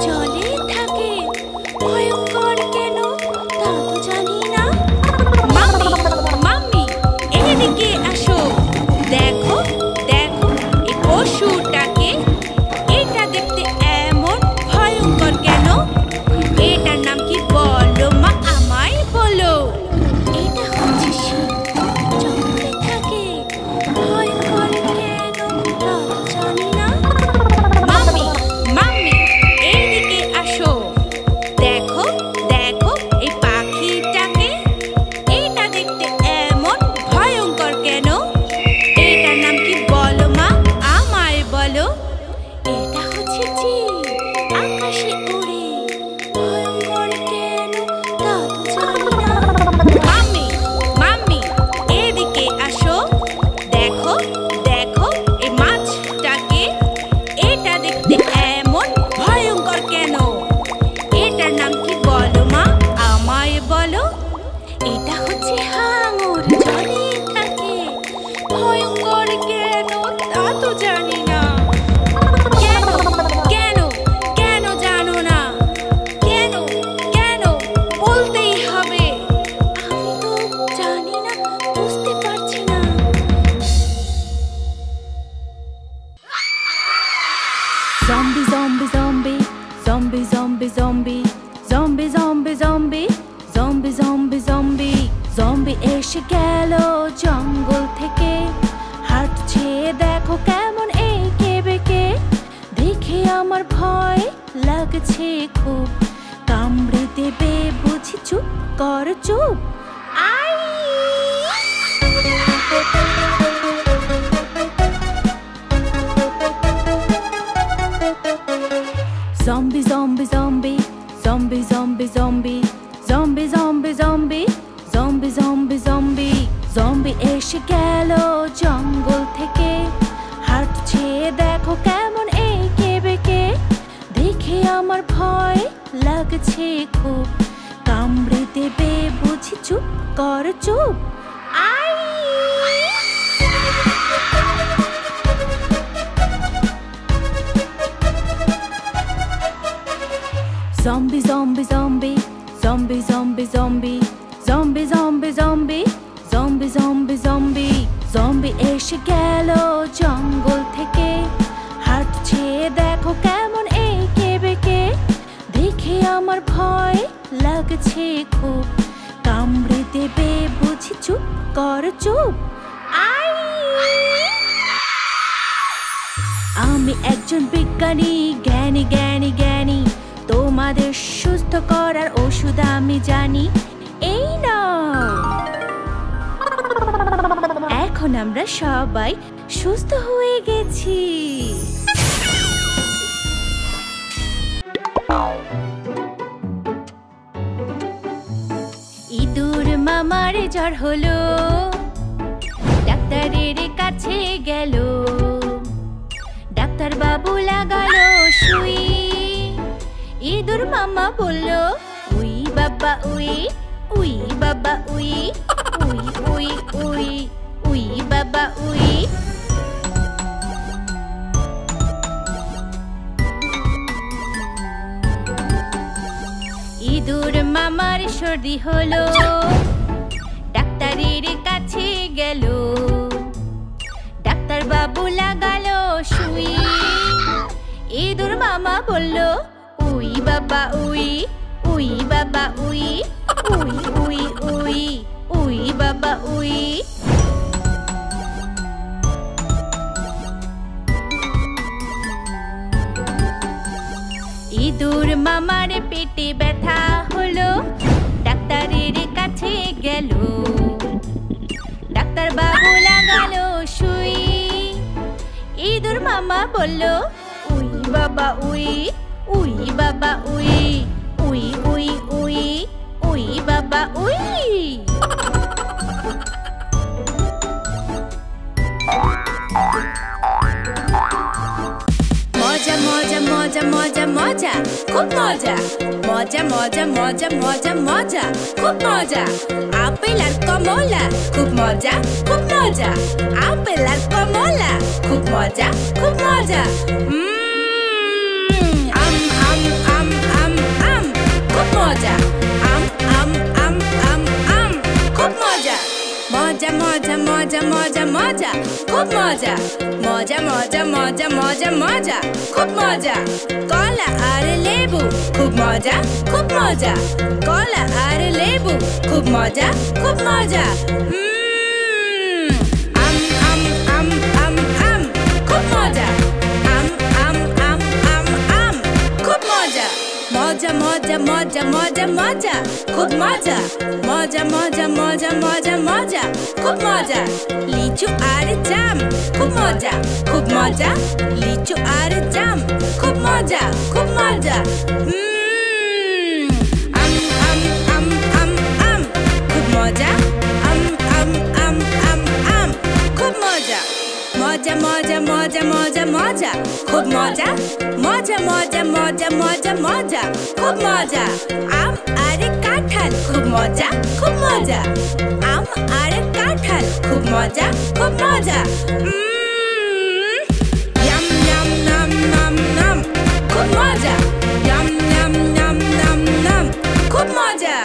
জলে থাকে ভয়ঙ্কর কেন তা তো জানি না। মাম্মি মাম্মি এদিকে আসো, দেখো দেখো এই পশুটাকে, এটা দেখতে এমন ভয়ঙ্কর কেন? এটার নাম কি বলো মা, আমায় বলো। এটা হচ্ছে সিংহ, জঙ্গলে থাকে ভয়ঙ্কর কেন তা তো জানি না। মাম্মি মাম্মি এদিকে আসো, দেখো দেখো এই পাখিটাকে, এটা দেখতে এমন ভয়ঙ্কর কেন? এটার নাম কি বলো মা, আমায় বলো। এটা হচ্ছে চিল, আকাশে ওড়ে ভয়ঙ্কর কেন তা তো জানি না। মাম্মি মাম্মি এদিকে আসো, দেখো দেখো এই মাছটাকে, এটা দেখতে এমন ভয়ঙ্কর কেন? এটার নাম কি বলো মা, আমায় বলো। এটা হচ্ছে হাঙর, জলে থাকে ভয়ঙ্কর কেন তা তো জানি না। কেন কেন কেন জানো না? কেন কেন বলতেই হবে। আমি তো জানি না, বুঝতে পারছি না। Zombie, zombie, zombie, zombie, zombie, zombie, zombie, zombie, zombie, zombie, zombie, zombie, zombie এসে গেল জঙ্গল থেকে, হাঁটছে দেখো কেমন এঁকে বেঁকে, দেখে আমার ভয় লাগছে খুব, কামড়ে দেবে বুঝি, চুপ কর চুপ। I Zombie, zombie, zombie, zombie, zombie, zombie, zombie, zombie, zombie, zombie, zombie, zombie, zombie এসে গেল জঙ্গল থেকে, হাঁটছে দেখো কেমন এঁকে বেঁকে, দেখে আমার ভয় লাগছে খুব, কামড়ে দেবে বুঝি, চুপ কর চুপ। I Zombie, zombie, zombie, zombie, zombie, zombie, zombie, zombie, zombie, zombie, zombie, zombie, zombie এসে গেল জঙ্গল থেকে, হাঁটছে দেখো কেমন এঁকে বেঁকে, দেখে আমার ভয় লাগছে খুব, কামড়ে দেবে বুঝি, চুপ কর চুপ। আই আমি একজন বিজ্ঞানী, জ্ঞানী জ্ঞানী জ্ঞানী, তোমাদের সুস্থ করার ওষুধ আমি জানি, এই নাও। এখন আমরা সবাই সুস্থ হয়ে গেছি। ইঁদুর মামার জ্বর হলো, ডাক্তারের কাছে গেল, ডাক্তার বাবু লাগালো সুই, ইঁদুর মামা বলল, উই বাবা উই, উই বাবা we, we we we, we বাবা উই। ইঁদুর মামার সর্দি হলো, ডাক্তারের কাছে গেল, ডাক্তার বাবু লাগালো সুই, ইঁদুর মামা বলল, উই বাবা উই, উই বাবা we, we we we, we বাবা উই। ইঁদুর মামার পেটে ব্যথা হলো, ডাক্তারের কাছে গেল, ডাক্তার বাবু লাগালো সুই, ইঁদুর মামা বলল, উই বাবা উই, উই বাবা we, we we we, we বাবা উই। মজা মজা মজা মজা মজা, খুব মজা, মজা মজা মজা মজা মজা, খুব মজা, আপেল আর কমলা, খুব মজা খুব মজা, আপেল আর কমলা, খুব মজা খুব মজা। মজা মজা মজা খুব মজা মজা মজা মজা মজা মজা খুব মজা কলা আর লেবু খুব মজা কলা আর লেবু খুব মজা আম আম আম আম আম খুব মজা আম আম আম আম আম খুব মজা মজা মজা মজা মজা মজা খুব মজা মজা মজা মজা মজা মজা খুব মজা লিচু আর জাম খুব মজা লিচু আর জাম খুব মজা আম আম আম আম আম খুব মজা আম আম আম আম আম খুব মজা মজা মজা মজা মজা মজা খুব মজা মজা মজা মজা মজা মজা খুব মজা আম আর কাঁঠাল খুব মজা আম আর কাঁঠাল খুব মজা ইয়াম ইয়াম নাম নাম নাম খুব মজা ইয়াম ইয়াম নাম নাম নাম খুব মজা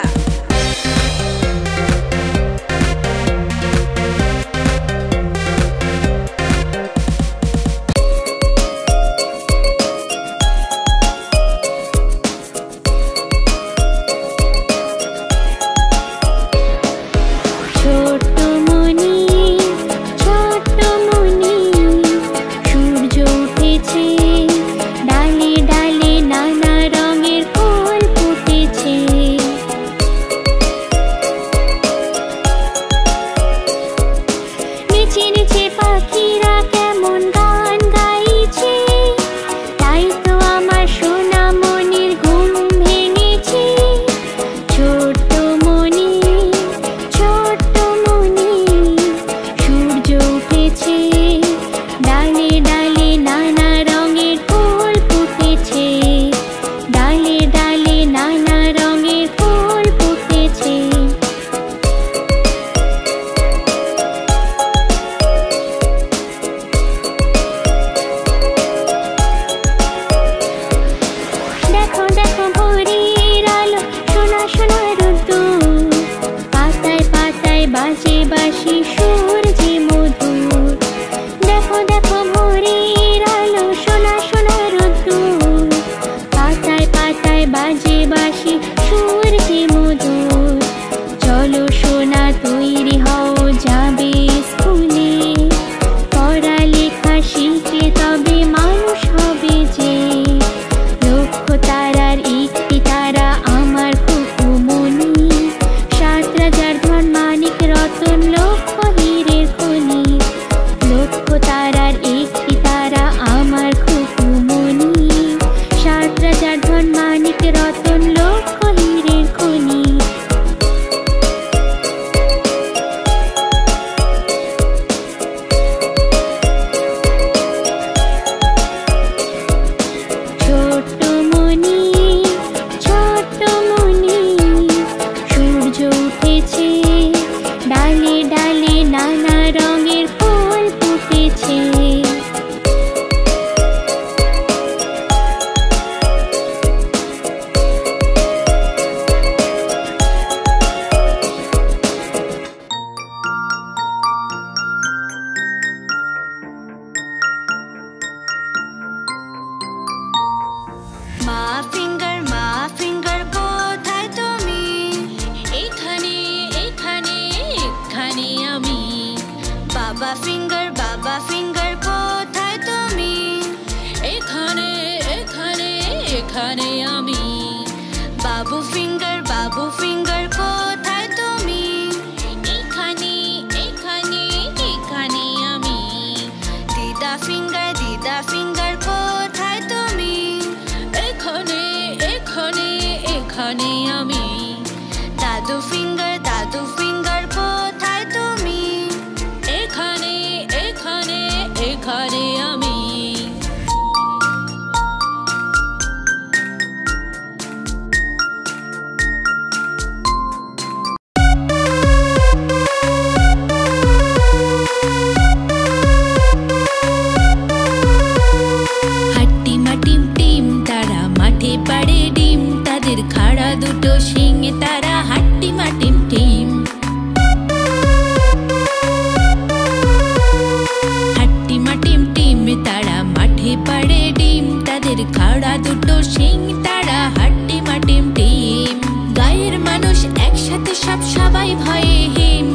ডিম, তাদের খাড়া দুটো শিং, তারা হাট্টিমা টিম টিম। গায়ের মানুষ একসাথে সবাই ভয়ে হিম,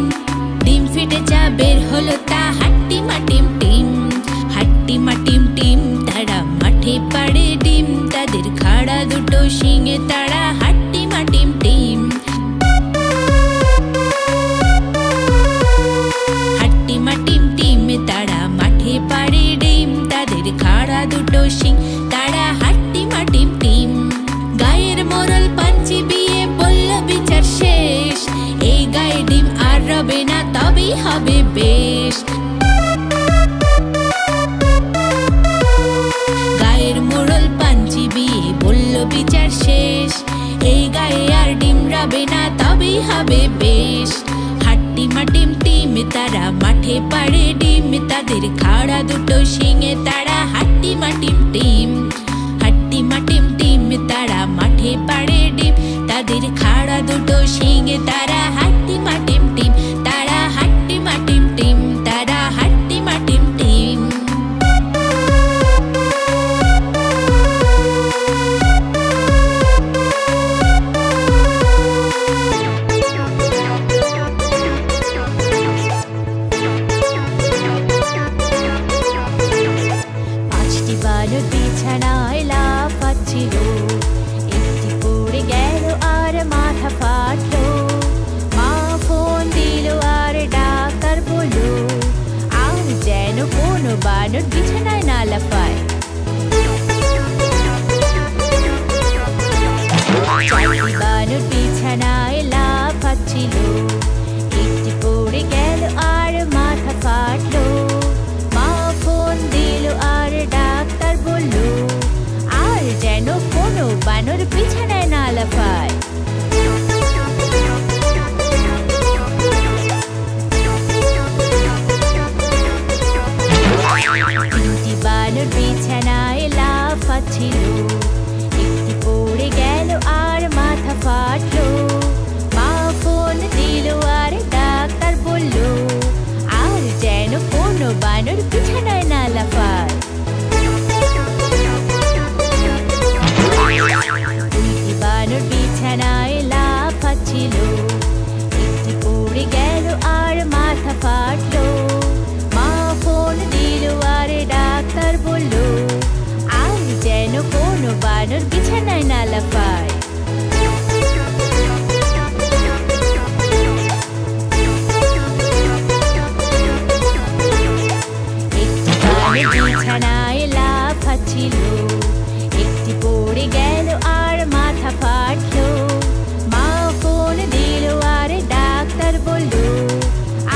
ডিম ফেটে যা বের হলো তা হাট্টিমা টিম টিম। হাট্টিমা টিম টিম, তারা মাঠে পাড়ে ডিম, তাদের খাড়া দুটো শিঙে তারা হাট্টিমা টিম টিম। হাট্টিমা টিম টিম, তারা মাঠে পাড়ে ডিম, তাদের খাড়া দুটো শিং, তারা হাট্টিমা টিম টিম। গায়ের মোড়ল পাঞ্চি বিয়ে বলল বিচার শেষ, এই গায়ে ডিম আর রবে না, তবেই হবে বেশ। গায়ের মোড়ল পাঞ্চি বিয়ে বলল বিচার শেষ, এই গায়ে আর ডিম রবে না, তবেই হবে বেশ। হাট্টিমা টিম টিম, তারা মাঠে পাড়ে ডিম, তাদের খাড়া দুটো শিঙে তারা হাট্টিমা টিম টিম। হাট্টিমা টিম টিম, তারা মাঠে পাড়ে ডিম, তাদের খাড়া দুটো শিঙে তারা হাট্টিমা টিম টিম। তারা হাট্টিমা টিম টিম, তারা হাট্টিমা টিম টিম। পাঁচটি বানর বিছানায় লাফাচ্ছিল, একটি পড়ে গেল আর মাথা ফাটলো। মা ফোন দিল আর ডাক্তার বলল, আর যেন কোনো বানর বিছানায় না লাফায়। চারটি বানর বিছানায় লাফাচ্ছিল, একটি পড়ে গেল আর মাথা ফাটলো। মা ফোন দিল আর ডাক্তার বলল, আর যেন কোনো বানর বিছানায় না লাফায়। তিনটি বানর বিছানায় লাফাচ্ছিল, একটি পড়ে গেল আর মাথা ফাটলো। মা ফোন দিল আর ডাক্তার বলল, আর যেন কোনো বানর বিছানায় না লাফায়। দুইটি বানর বিছানায় লাফাচ্ছিল, একটি পড়ে গেল আর মাথা ফাটলো। মা ফোন দিল আর ডাক্তার বলল, আর যেন কোনো বানর বিছানায় না লাফায়। একটি বানর বিছানায় লাফাচ্ছিল, একটি পড়ে গেল আর মাথা ফাটলো। মা ফোন দিল আর ডাক্তার বলল,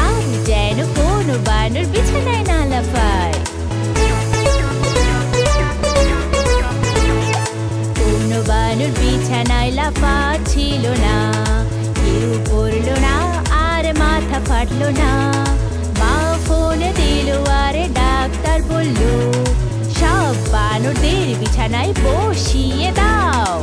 আর যেন কোনো বানর বিছানায় না লাফায়। কোনো বানর বিছানায় লাফাচ্ছিল না, কেউ পড়লো না আর মাথা ফাটলো না। মা ফোন দিল আর ডাক্তার বলল, সব বানরদের বিছানায় বসিয়ে দাও।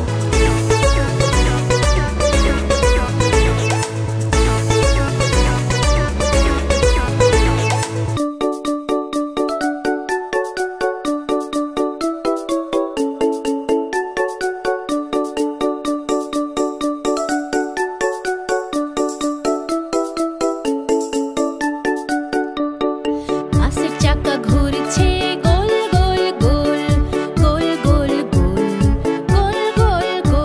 বাসের চাকা ঘুরছে গোল গোল গোল, গোল গোল গোল, গোল গোল গোল।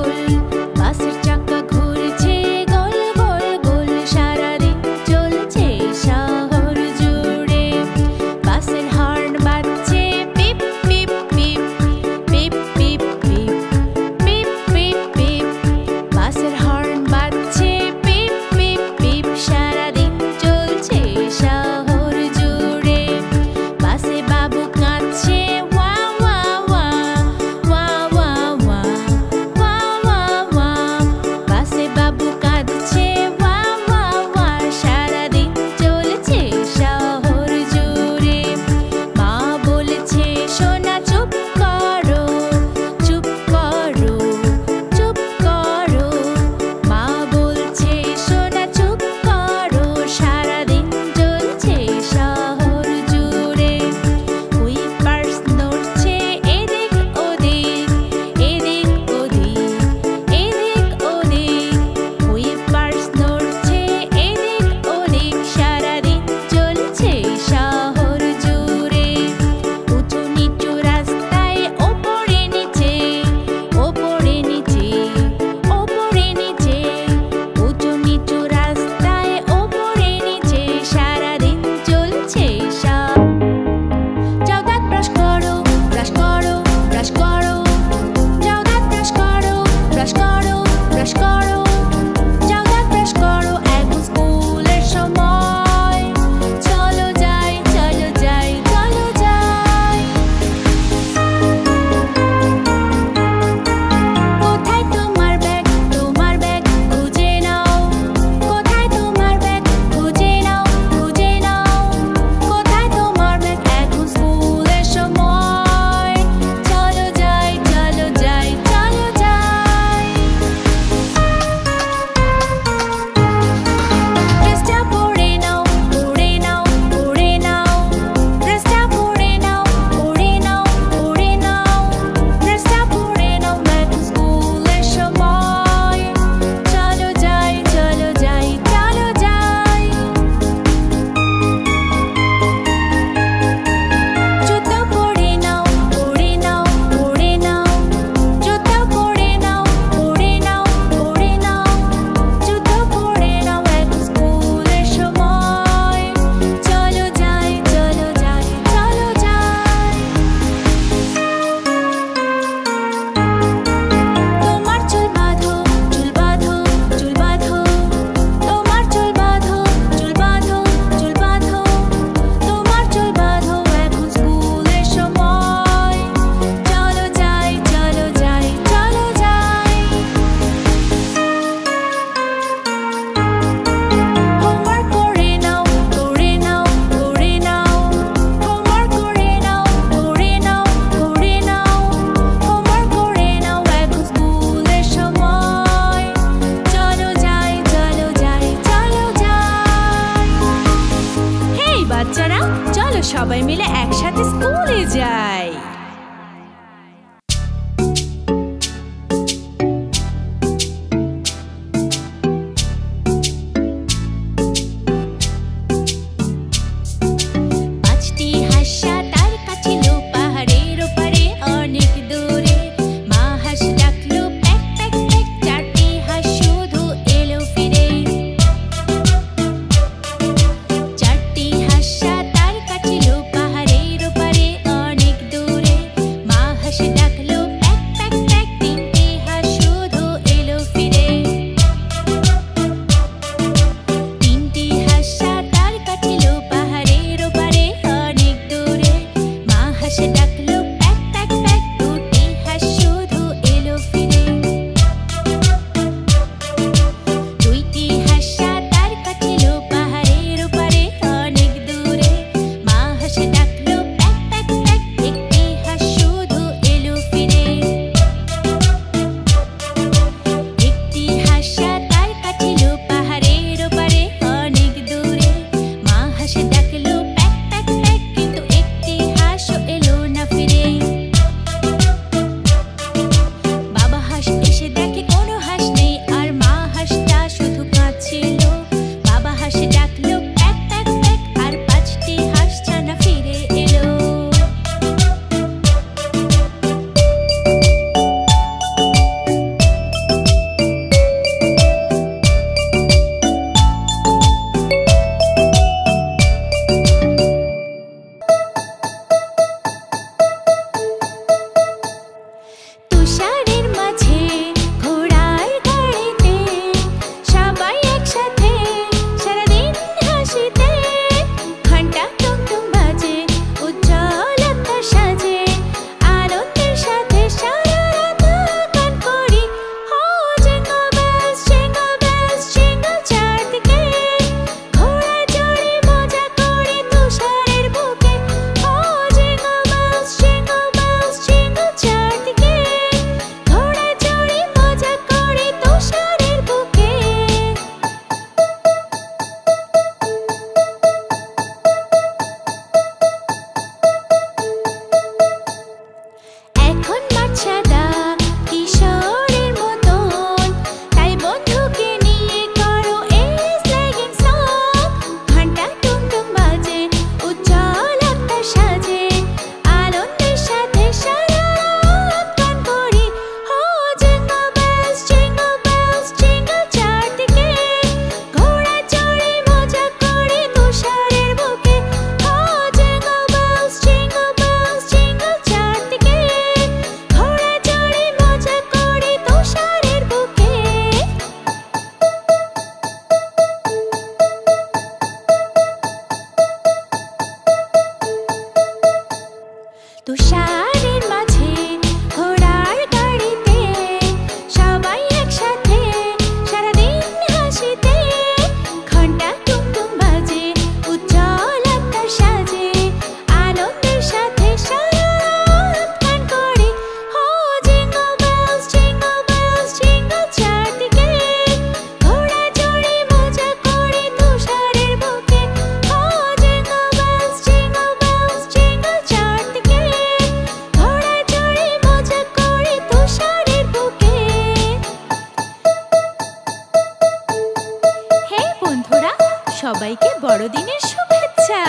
সবাইকে বড়দিনের শুভেচ্ছা।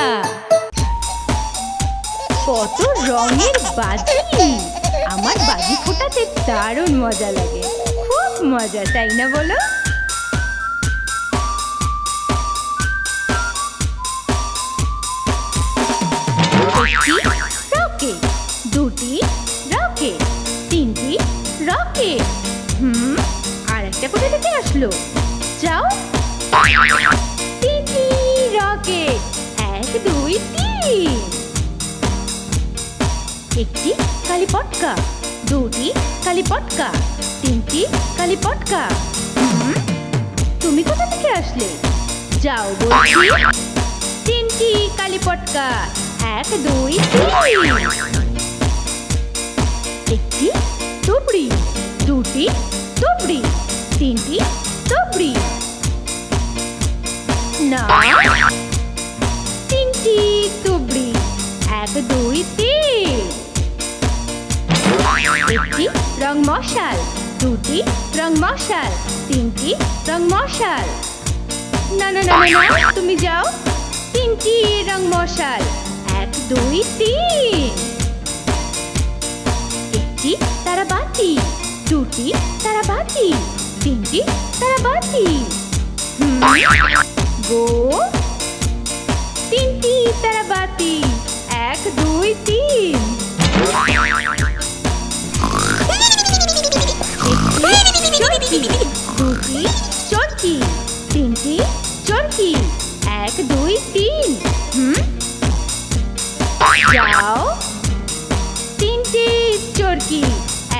কত রঙের বাজি! আমার বাজি ফোটাতে দারুণ মজা লাগে, খুব মজা, তাই না বলো? রকেট, দুটি রকেট, তিনটি রকেট। আর একটা কোথা থেকে আসলো? যাও। তিনটি রকেট, 1 2 3। একটি কালি পটকা, দুটি কালি পটকা, তিনটি কালি পটকা। তুমি কোথা থেকে আসলে? যাও বলছি। তিনটি কালি পটকা, 1 2 3। একটি তুবড়ি, দুটি তুবড়ি, তিনটি তুবড়ি। না, তিনটি তুবড়ি, 1 2 3। একটি রং মশাল, দুটি রং মশাল, তিনটি রং মশাল। না না না না, তুমি যাও। তিনটি রং মশাল, 1 2 3। একটি তারাবাতি, দুটি তারাবাতি, তিনটি তারাবাতি। গো। তিনটি তারাবাতি, 1 2 3। চরকি 1 2 3 যাও তিনটে চরকি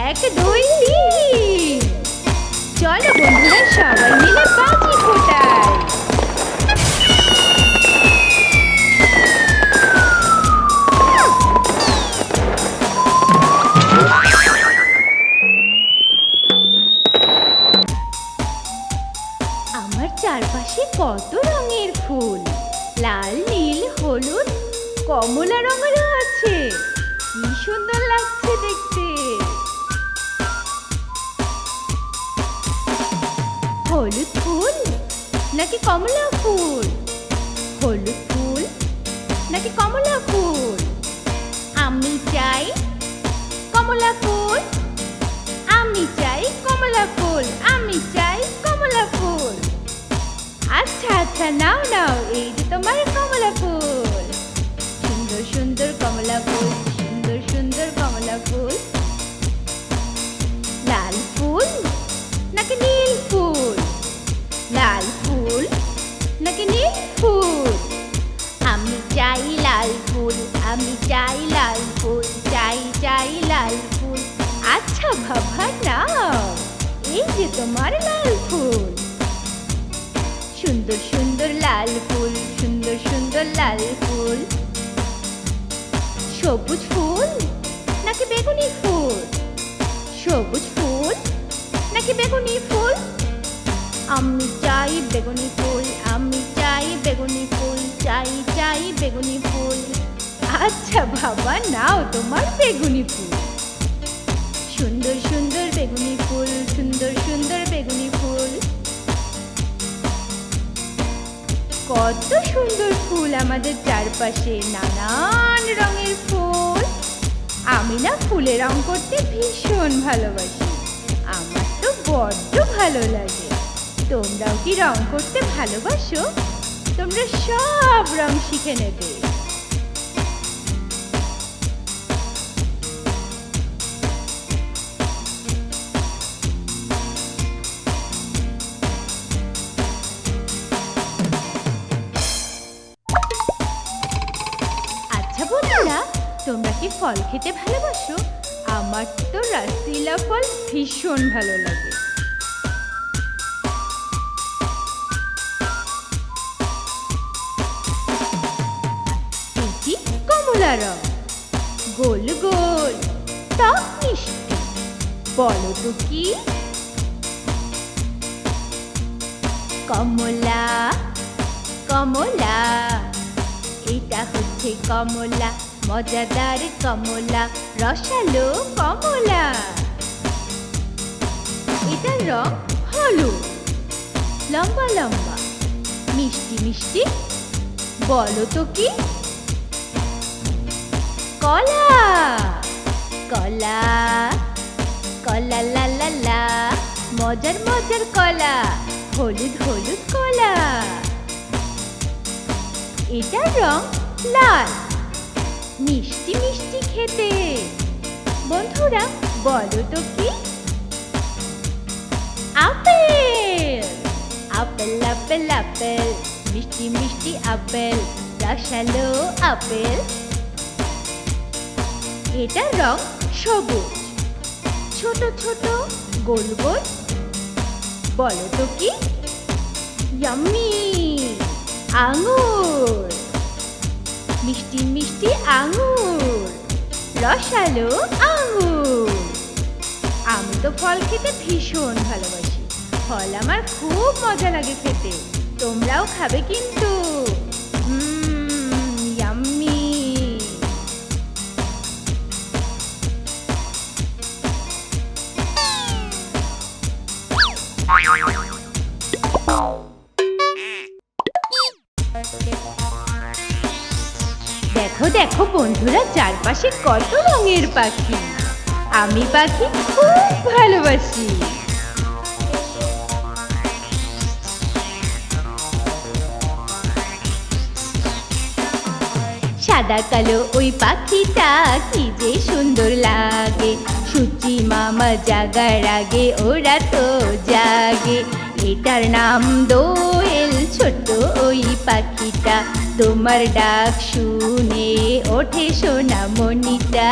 1 2 3 চলো বন্ধুরা সবাই মিলে বাজি ফোটাই আমার চারপাশে কত রঙের ফুল লাল নীল হলুদ কমলা রঙেরও আছে কি সুন্দর লাগছে দেখতে হলুদ ফুল নাকি কমলা ফুল হলুদ ফুল নাকি কমলা ফুল আমি চাই কমলা ফুল আমি চাই কমলা ফুল আমি চাই কমলা ফুল আচ্ছা আচ্ছা নাও নাও এই যে তোমার কমলা ফুল সুন্দর সুন্দর কমলা ফুল সুন্দর সুন্দর কমলা ফুল লাল ফুল নাকি নীল ফুল লাল ফুল নাকি নীল ফুল আমি চাই লাল ফুল আমি চাই লাল ফুল চাই চাই লাল ফুল আচ্ছা বাবা নাও এই যে তোমার লাল ফুল সুন্দর সুন্দর লাল ফুল সুন্দর সুন্দর লাল ফুল সবুজ ফুল নাকি বেগুনি ফুল সবুজ ফুল নাকি বেগুনি ফুল আমি চাই বেগুনি ফুল আমি চাই বেগুনি ফুল চাই চাই বেগুনি ফুল আচ্ছা বাবা নাও তোমার বেগুনি ফুল সুন্দর সুন্দর বেগুনি ফুল সুন্দর সুন্দর বেগুনি ফুল কত সুন্দর ফুল আমাদের চারপাশে নানান রঙের ফুল আমি না ফুলে রং করতে ভীষণ ভালোবাসি আমার তো বড্ড ভালো লাগে তোমরাও কি রং করতে ভালোবাসো তোমরা সব রং শিখে নেবে তোমরা কি ফল খেতে ভালোবাসো আমার তো রসিলা ফল ভীষণ ভালো লাগে এটি কমলা রং গোল গোল টক মিষ্টি বলো তো কি কমলা কমলা এটা হচ্ছে কমলা মজাদার কমলা রসালো কমলা এটার রং হলুদ লম্বা লম্বা মিষ্টি মিষ্টি বলো তো কি কলা কলা কলা লা লা লা মজার মজার কলা হলুদ হলুদ কলা এটার রং লাল মিষ্টি মিষ্টি খেতে বন্ধুরা বলো তো কি আপেল আপেল আপেল আপেল মিষ্টি মিষ্টি আপেল রসালো আপেল এটার রং সবুজ ছোট ছোট গোল গোল বলো তো কি ইয়াম্মি আঙুর মিষ্টি মিষ্টি আঙুর রসালো আঙুর আমি তো ফল খেতে ভীষণ ভালোবাসি ফল আমার খুব মজা লাগে খেতে তোমরাও খাবে কিন্তু ইয়াম্মি দেখো দেখো বন্ধুরা চারপাশে কত রঙের পাখি আমি পাখি খুব ভালোবাসি সাদা কালো ওই পাখিটা কি যে সুন্দর লাগে সূচি মামা জাগার আগে ওরা তো জাগে এটার নাম দোয়েল। ছোট ওই পাখিটা তোমার ডাক শুনে ওঠে সোনামণিটা।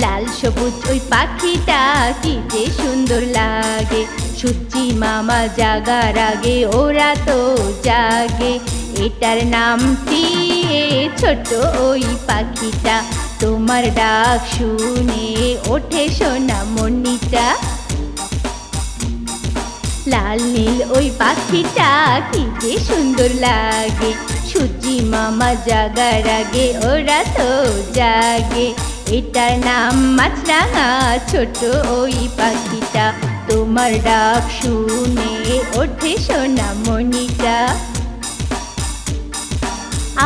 লাল সবুজ ওই পাখিটা কি যে সুন্দর লাগে, সূর্যি মামা জাগার আগে ওরা তো জাগে। এটার নাম টিয়ে। ছোট ওই পাখিটা তোমার ডাক শুনে ওঠে সোনামণিটা। লাল নীল ওই পাখিটা কি যে সুন্দর লাগে, সূর্যি মামা জাগার আগে ওরা তো জাগে। এটার নাম মাছরাঙা। ছোট ওই পাখিটা তোমার ডাক শুনে ওঠে সোনামণিটা।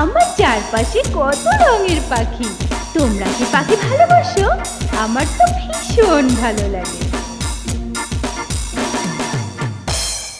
আমার চারপাশে কত রঙের পাখি। তোমরা কি পাখি ভালোবাসো? আমার তো ভীষণ ভালো লাগে।